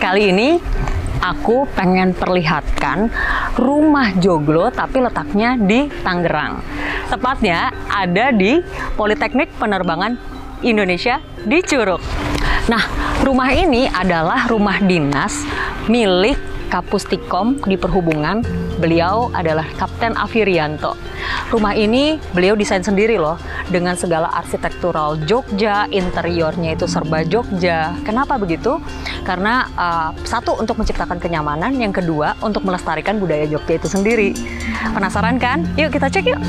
Kali ini aku pengen perlihatkan rumah joglo tapi letaknya di Tangerang. Tepatnya ada di Politeknik Penerbangan Indonesia di Curug. Nah, rumah ini adalah rumah dinas milik Kapustikom di Perhubungan. Beliau adalah Kapten Afirianto. Rumah ini beliau desain sendiri loh, dengan segala arsitektural Jogja, interiornya itu serba Jogja. Kenapa begitu? Karena satu, untuk menciptakan kenyamanan, yang kedua untuk melestarikan budaya Jogja itu sendiri. Penasaran kan? Yuk kita cek yuk.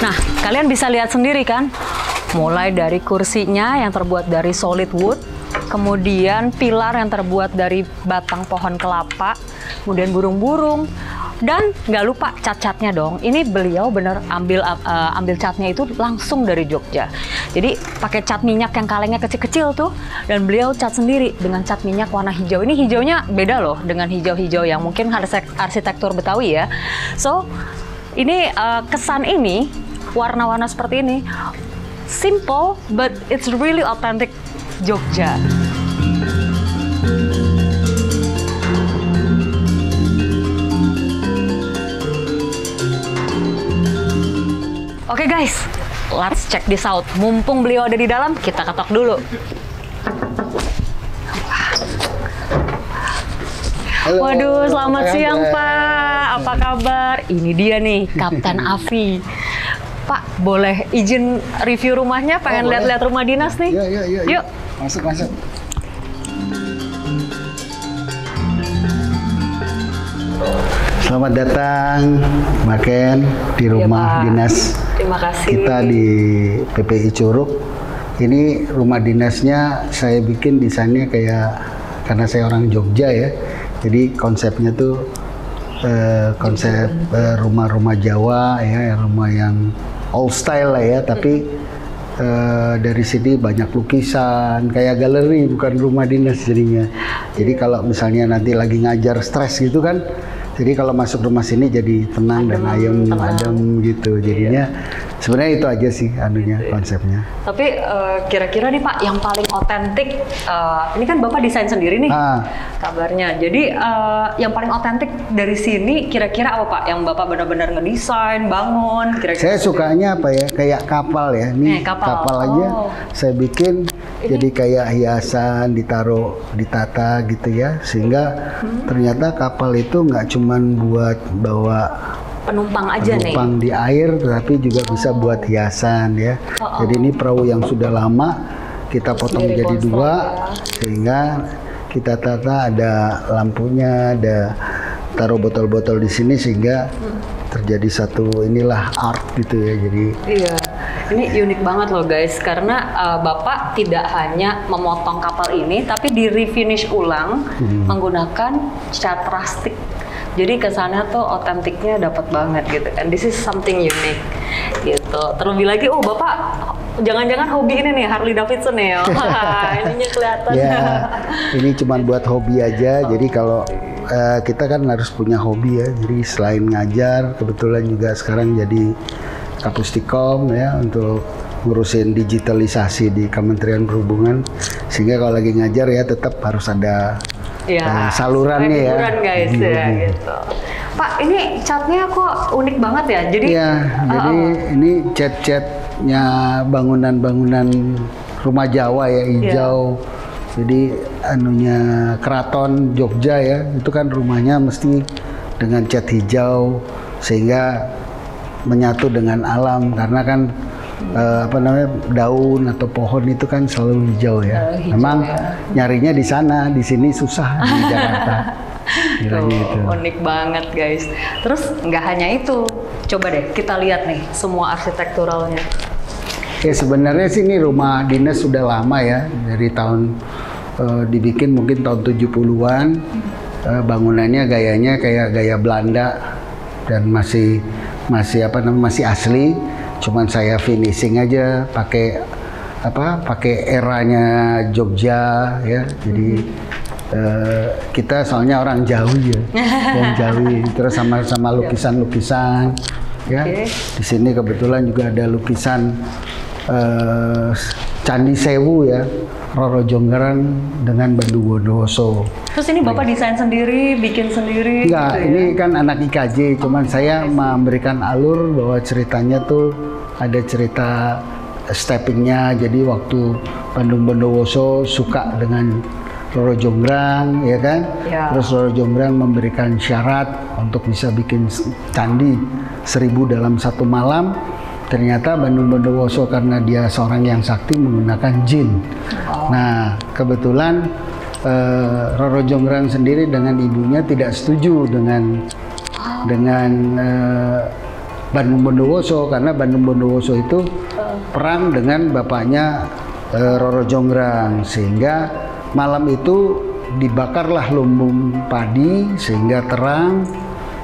Nah, kalian bisa lihat sendiri kan? Mulai dari kursinya yang terbuat dari solid wood, kemudian pilar yang terbuat dari batang pohon kelapa, kemudian burung-burung, dan nggak lupa cat-catnya dong. Ini beliau bener ambil catnya itu langsung dari Jogja. Jadi pakai cat minyak yang kalengnya kecil-kecil tuh, dan beliau cat sendiri dengan cat minyak warna hijau. Ini hijaunya beda loh dengan hijau-hijau yang mungkin arsitektur Betawi ya. So ini kesan ini, warna-warna seperti ini, simple but it's really authentic Jogja. Oke guys, let's check this out. Mumpung beliau ada di dalam, kita ketok dulu. Halo. Waduh, selamat siang Pak. Apa kabar? Ini dia nih, Kapten Afi. Pak, boleh izin review rumahnya? Pengen lihat-lihat rumah dinas nih. Iya. Yuk. Masuk. Selamat datang, Mbak Ken, di rumah dinas. Terima kasih. Kita di PPI Curug. Ini rumah dinasnya saya bikin desainnya kayak, karena saya orang Jogja ya. Jadi konsepnya tuh konsep rumah-rumah Jawa ya, rumah yang old style lah ya, tapi dari sini banyak lukisan, kayak galeri, bukan rumah dinas jadinya. Jadi kalau misalnya nanti lagi ngajar stres gitu kan, jadi kalau masuk rumah sini jadi tenang dan adem gitu. Jadinya sebenarnya itu aja sih anunya, konsepnya. Tapi kira-kira nih Pak, yang paling otentik, ini kan Bapak desain sendiri nih kabarnya. Jadi yang paling otentik dari sini kira-kira apa Pak? Yang Bapak benar-benar ngedesain, bangun, kira-kira? Saya sukanya apa ya, kayak kapal ya. Ini kapal aja saya bikin jadi kayak hiasan, ditata gitu ya. Sehingga ternyata kapal itu nggak cuman buat bawa penumpang aja nih. Penumpang di air, tapi juga bisa buat hiasan ya. Jadi ini perahu yang sudah lama kita potong jadi dua, sehingga kita tata, ada lampunya, ada taruh botol-botol di sini sehingga terjadi satu inilah art gitu ya. Jadi iya, ini unik banget loh guys, karena Bapak tidak hanya memotong kapal ini, tapi di refinish ulang menggunakan cat plastik. Jadi kesannya tuh otentiknya dapat banget gitu kan. This is something unique gitu. Terlebih lagi, Bapak jangan-jangan hobi ini nih, Harley Davidson ya. Ininya kelihatan. Ya, ini cuma buat hobi aja. Jadi kalau kita kan harus punya hobi ya. Jadi selain ngajar, kebetulan juga sekarang jadi Kapustikom ya, untuk ngurusin digitalisasi di Kementerian Perhubungan. Sehingga kalau lagi ngajar ya tetap harus ada salurannya ya. Hiburan guys ya gitu. Pak, ini catnya kok unik banget ya. Jadi jadi ini cat-catnya bangunan-bangunan rumah Jawa ya, hijau. Jadi anunya Keraton Jogja ya, itu kan rumahnya mesti dengan cat hijau sehingga menyatu dengan alam, karena kan daun atau pohon itu kan selalu hijau ya. Memang nyarinya di sana, di sini susah di Jakarta. Itu unik banget guys. Terus nggak hanya itu, coba deh kita lihat nih semua arsitekturalnya. Ya sebenarnya sih ini rumah dinas sudah lama ya, dari tahun dibikin mungkin tahun 70-an. Bangunannya gayanya kayak gaya Belanda dan masih asli. Cuman saya finishing aja pakai eranya Jogja ya. Jadi kita soalnya orang Jawi ya, orang Jawi. Terus sama lukisan-lukisan ya. Oke. Di sini kebetulan juga ada lukisan Candi Sewu ya, Roro Jonggrang dengan Bandung Bondowoso. Terus ini Bapak desain sendiri, bikin sendiri? Enggak, gitu ya? ini kan anak IKJ, cuman saya memberikan alur bahwa ceritanya tuh ada cerita steppingnya. Jadi waktu Bandung Bondowoso suka dengan Roro Jonggrang, ya kan? Ya. Terus Roro Jonggrang memberikan syarat untuk bisa bikin candi 1000 dalam 1 malam. Ternyata Bandung Bondowoso karena dia seorang yang sakti menggunakan jin. Nah, kebetulan Roro Jonggrang sendiri dengan ibunya tidak setuju dengan Bandung Bondowoso, karena Bandung Bondowoso itu perang dengan bapaknya Roro Jonggrang, sehingga malam itu dibakarlah lumbung padi sehingga terang.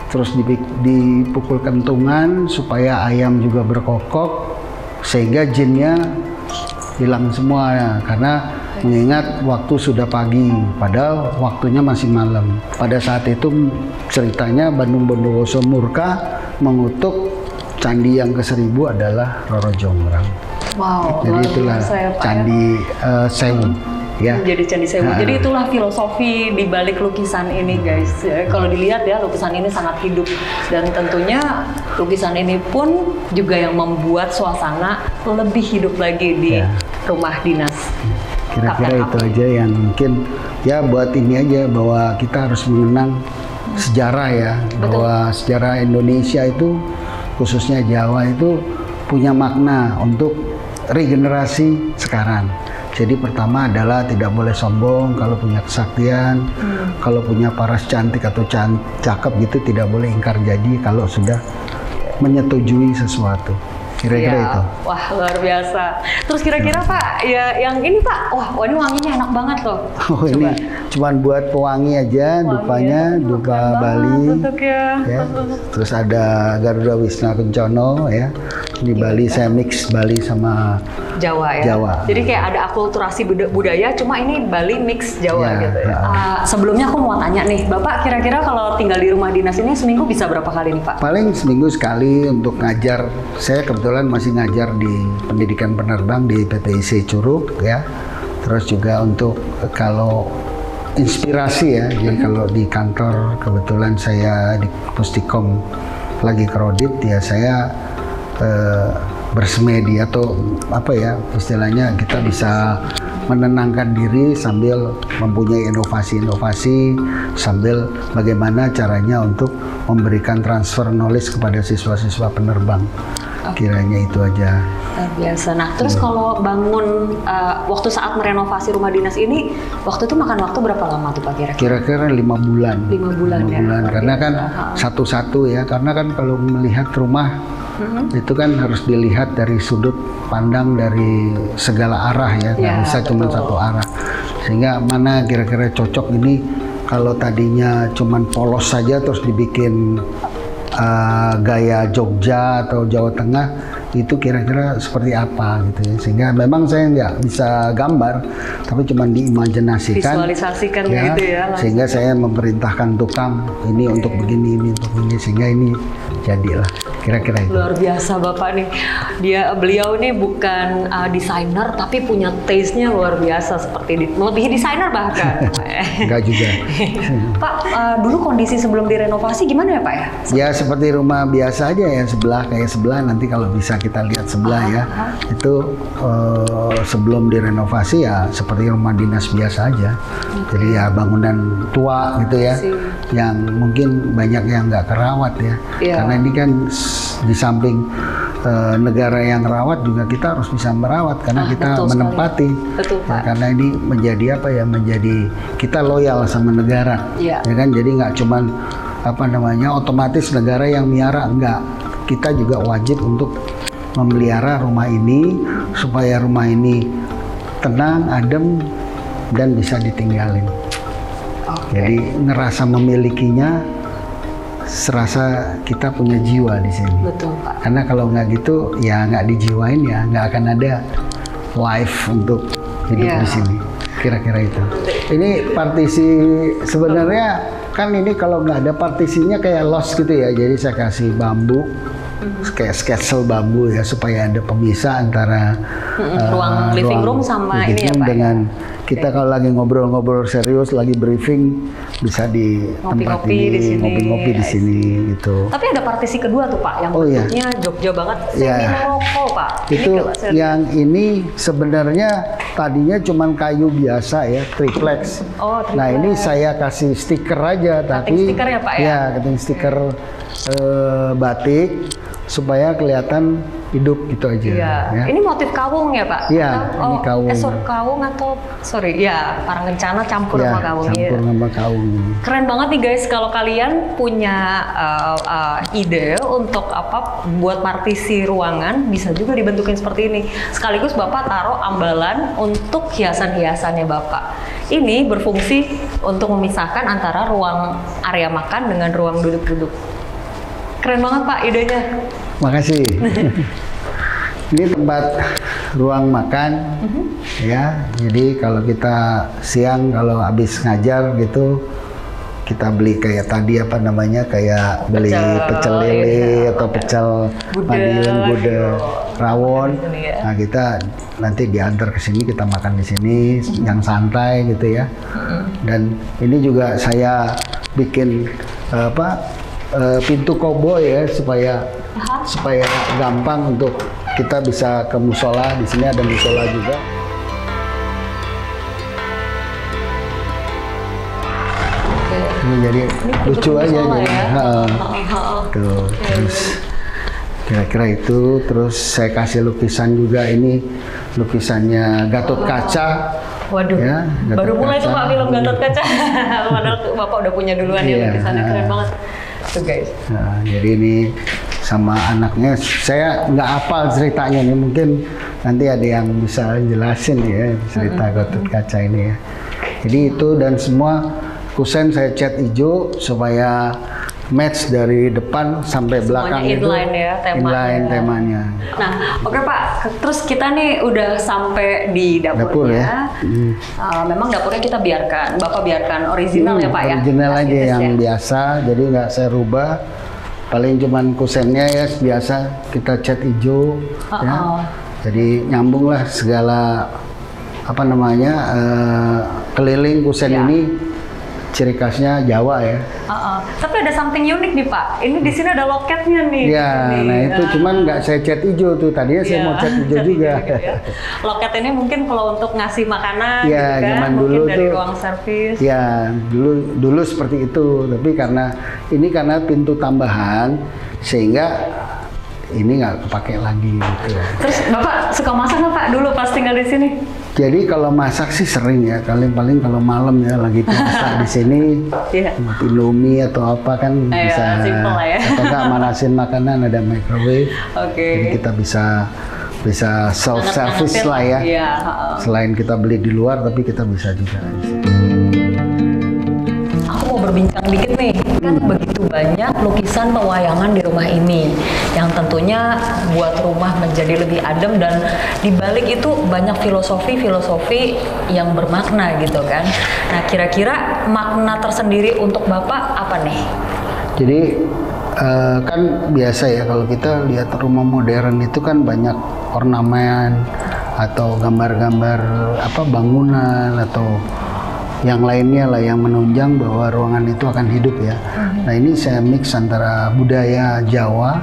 Terus dipukul kentungan supaya ayam juga berkokok, sehingga jinnya hilang semua ya, karena mengingat waktu sudah pagi padahal waktunya masih malam. Pada saat itu ceritanya Bandung Bondowoso murka mengutuk candi yang ke-1000 adalah Roro Jonggrang. Wow, Jadi itulah Candi Sewu. Ya. Jadi Candi Sewu. Jadi itulah filosofi di balik lukisan ini, guys. Kalau dilihat ya, lukisan ini sangat hidup, dan tentunya lukisan ini pun juga yang membuat suasana lebih hidup lagi di rumah dinas. Kira-kira itu aja yang mungkin ya buat ini aja, bahwa kita harus mengenang sejarah ya. Betul. Bahwa sejarah Indonesia itu, khususnya Jawa itu punya makna untuk regenerasi sekarang. Jadi pertama adalah tidak boleh sombong kalau punya kesaktian, kalau punya paras cantik atau cakep gitu tidak boleh ingkar janji kalau sudah menyetujui sesuatu. Kira-kira itu. Wah, luar biasa. Terus kira-kira Pak, ya yang ini Pak, wah ini wanginya enak banget loh. Oh, ini cuman buat pewangi aja, dupanya, dupa Bali. Ya. Terus ada Garuda Wisnu Kencana ya. Di Bali saya mix Bali sama Jawa ya. Jawa. Jadi kayak ada akulturasi budaya, cuma ini Bali mix Jawa Ya, gitu ya. Sebelumnya aku mau tanya nih, Bapak kira-kira kalau tinggal di rumah dinas ini seminggu bisa berapa kali nih Pak? Paling seminggu sekali untuk ngajar. Saya kebetulan masih ngajar di pendidikan penerbang di PPIC Curug ya. Terus juga untuk kalau inspirasi ya. Jadi kalau di kantor kebetulan saya di Pustikom lagi kredit ya, saya bersemedi atau apa ya istilahnya, kita bisa menenangkan diri sambil mempunyai inovasi-inovasi, sambil bagaimana caranya untuk memberikan transfer knowledge kepada siswa-siswa penerbang. Kiranya itu aja. Luar biasa. Nah, terus kalau bangun waktu saat merenovasi rumah dinas ini, waktu itu makan waktu berapa lama tuh Pak kira-kira? Kira-kira 5 bulan. 5 bulan ya. Karena kan satu-satu ya. Karena kan kalau melihat rumah itu kan harus dilihat dari sudut pandang dari segala arah ya. Nggak bisa cuma satu arah. Sehingga mana kira-kira cocok ini, kalau tadinya cuma polos saja terus dibikin gaya Jogja atau Jawa Tengah, itu kira-kira seperti apa gitu ya. Sehingga memang saya nggak bisa gambar, tapi cuma diimajinasikan, visualisasikan ya, gitu ya langsung. sehingga saya memerintahkan tukang ini untuk begini, ini untuk ini, sehingga ini jadilah kira-kira itu. Luar biasa Bapak nih. Beliau ini bukan desainer tapi punya taste-nya luar biasa, seperti melebihi desainer bahkan. Enggak juga. Pak, dulu kondisi sebelum direnovasi gimana ya Pak ya? Ya seperti rumah biasa aja ya, kayak sebelah nanti kalau bisa kita lihat sebelah ya. Itu sebelum direnovasi ya seperti rumah dinas biasa aja. Jadi ya bangunan tua gitu ya, yang mungkin banyak yang nggak kerawat ya. Karena ini kan di samping negara yang rawat juga kita harus bisa merawat, karena kita menempati. Betul, Pak. Karena ini menjadi apa ya, menjadi kita loyal sama negara. Ya kan, jadi nggak cuman apa namanya otomatis negara yang miara, enggak. Kita juga wajib untuk memelihara rumah ini supaya rumah ini tenang, adem, dan bisa ditinggalin. Jadi ngerasa memilikinya, serasa kita punya jiwa di sini. Betul Pak. Karena kalau nggak gitu ya nggak dijiwain ya nggak akan ada life untuk hidup di sini. Kira-kira itu. Ini partisi sebenarnya kan ini kalau nggak ada partisinya kayak lost gitu ya. Jadi saya kasih bambu kayak sketsel bambu ya, supaya ada pemisah antara ruang living room sama ini ya Pak. Dengan kita kalau lagi ngobrol-ngobrol serius, lagi briefing, bisa di tempat ini ngopi-ngopi di sini gitu. Tapi ada partisi kedua tuh Pak, yang bentuknya Jogja banget, semi Moroko Pak. Itu yang ini sebenarnya tadinya cuman kayu biasa ya, triplex. Nah ini saya kasih stiker aja, tapi stiker ya Pak ya? Ya, cutting stiker batik supaya kelihatan hidup gitu aja. Iya. Ya. Ini motif kawung ya Pak? Iya, ini kawung. Kawung atau parang kencana campur sama kawung. Campur sama kawung. Keren banget nih guys, kalau kalian punya ide untuk buat partisi ruangan, bisa juga dibentukin seperti ini. Sekaligus Bapak taruh ambalan untuk hiasan-hiasannya Bapak. Ini berfungsi untuk memisahkan antara ruang area makan dengan ruang duduk-duduk. Keren banget Pak idenya. Makasih. Ini tempat ruang makan ya. Jadi kalau kita siang kalau habis ngajar gitu, kita beli kayak tadi kayak beli pecel lele atau pecel Madiun, gudeg, rawon. Nah kita nanti diantar ke sini, kita makan di sini yang santai gitu ya. Dan ini juga saya bikin pintu koboy ya, supaya gampang untuk kita bisa ke musola. Di sini ada musola juga. Ini jadi lucu aja jadi. Tuh, terus kira-kira itu, terus saya kasih lukisan juga, ini lukisannya Gatot Kaca. Waduh, ya, baru mulai tuh Pak film Gatot Kaca. Padahal Bapak udah punya duluan ya lukisannya, keren banget. Tuh guys. Nah, jadi ini sama anaknya, saya nggak hafal ceritanya nih, mungkin nanti ada yang bisa jelasin ya cerita Gatot Kaca ini ya. Jadi itu, dan semua kusen saya cat hijau supaya match dari depan sampai belakang. Semuanya inline ya, inline temanya. Nah, oke Pak, terus kita nih udah sampai di dapurnya. Memang dapurnya kita biarkan, Bapak biarkan original ya Pak ya? Original aja yang biasa, jadi nggak saya rubah. Paling cuman kusennya ya biasa kita cat hijau. Ya. Jadi nyambung lah segala keliling kusen ini. Ciri khasnya Jawa ya. Tapi ada something unik nih Pak. Ini di sini ada loketnya nih. Ya, nah itu cuman nggak saya cat hijau tuh. Tadinya saya mau cat hijau juga. Gitu ya. Loket ini mungkin kalau untuk ngasih makanan, ya, gitu kan? Mungkin dari ruang servis. Ya, dulu seperti itu. Tapi karena pintu tambahan, sehingga ini nggak kepake lagi gitu. Terus Bapak suka masak nggak Pak dulu pas tinggal di sini? Jadi kalau masak sih sering ya, paling kalau malam ya lagi masak di sini, Indomie atau apa kan bisa, simple lah ya. Atau nggak manasin makanan, ada microwave, jadi kita bisa self service lah ya. Selain kita beli di luar, tapi kita bisa juga. Aku mau berbincang dikit nih, kan begitu banyak lukisan pewayangan di rumah ini yang tentunya buat rumah menjadi lebih adem, dan dibalik itu banyak filosofi yang bermakna gitu kan. Nah kira-kira makna tersendiri untuk Bapak apa nih? Jadi kan biasa ya kalau kita lihat rumah modern itu kan banyak ornamen atau gambar-gambar bangunan atau yang lainnya lah yang menunjang bahwa ruangan itu akan hidup ya. Nah ini saya mix antara budaya Jawa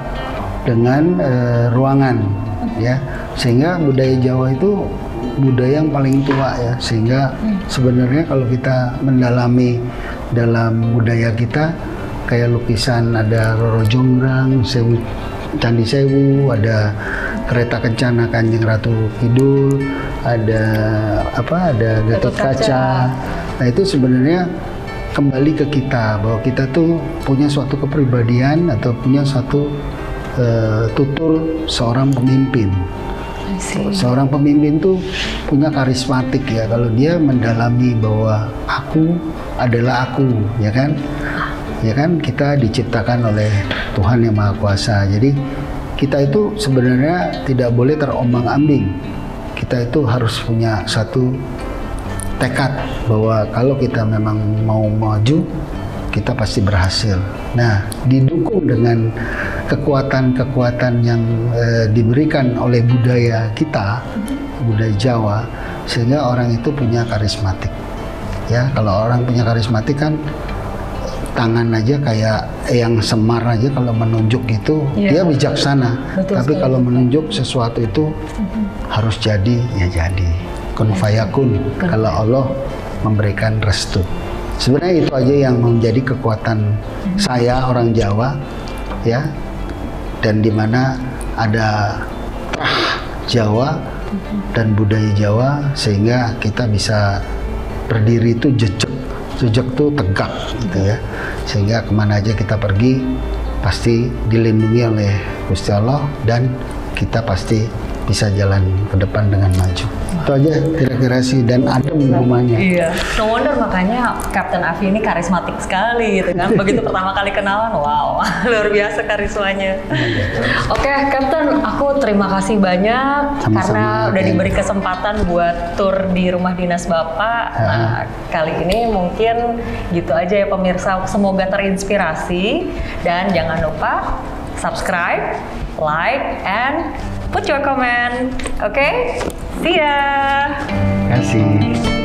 dengan ruangan ya, sehingga budaya Jawa itu budaya yang paling tua ya, sehingga sebenarnya kalau kita mendalami dalam budaya kita, kayak lukisan ada Roro Jonggrang, Candi Sewu, ada kereta kencana Kanjeng Ratu Kidul, ada Gatot Kaca. Nah itu sebenarnya kembali ke kita, bahwa kita tuh punya suatu kepribadian atau punya suatu tutur seorang pemimpin. Seorang pemimpin tuh punya karismatik ya, kalau dia mendalami bahwa aku adalah aku, ya kan? Ya kan, kita diciptakan oleh Tuhan Yang Maha Kuasa. Jadi kita itu sebenarnya tidak boleh terombang-ambing. Kita itu harus punya satu tekad bahwa kalau kita memang mau maju, kita pasti berhasil. Nah, didukung dengan kekuatan-kekuatan yang diberikan oleh budaya kita, budaya Jawa, sehingga orang itu punya karismatik. Ya, kalau orang punya karismatik kan tangan aja kayak yang Semar aja kalau menunjuk itu dia bijaksana. Betul tapi sekali. kalau menunjuk sesuatu itu harus jadi, ya jadi. Kun fayakun. Kalau Allah memberikan restu. Sebenarnya itu aja yang menjadi kekuatan saya orang Jawa, ya. Dan di mana ada terah Jawa dan budaya Jawa, sehingga kita bisa berdiri itu jejak tuh tegak gitu ya, sehingga kemana aja kita pergi pasti dilindungi oleh Gusti Allah dan kita pasti bisa jalan ke depan dengan maju. Itu aja kira-kira sih, dan adem rumahnya. Iya. No wonder makanya Kapten Afi ini karismatik sekali gitu kan. Begitu pertama kali kenalan, wow, luar biasa karismanya. Oke, Kapten, aku terima kasih banyak. Sama-sama, karena udah Ken. diberi kesempatan buat tur di rumah dinas Bapak. Nah, kali ini mungkin gitu aja ya pemirsa. Semoga terinspirasi dan jangan lupa subscribe, like, and put your comment. Okay? See ya. Terima kasih.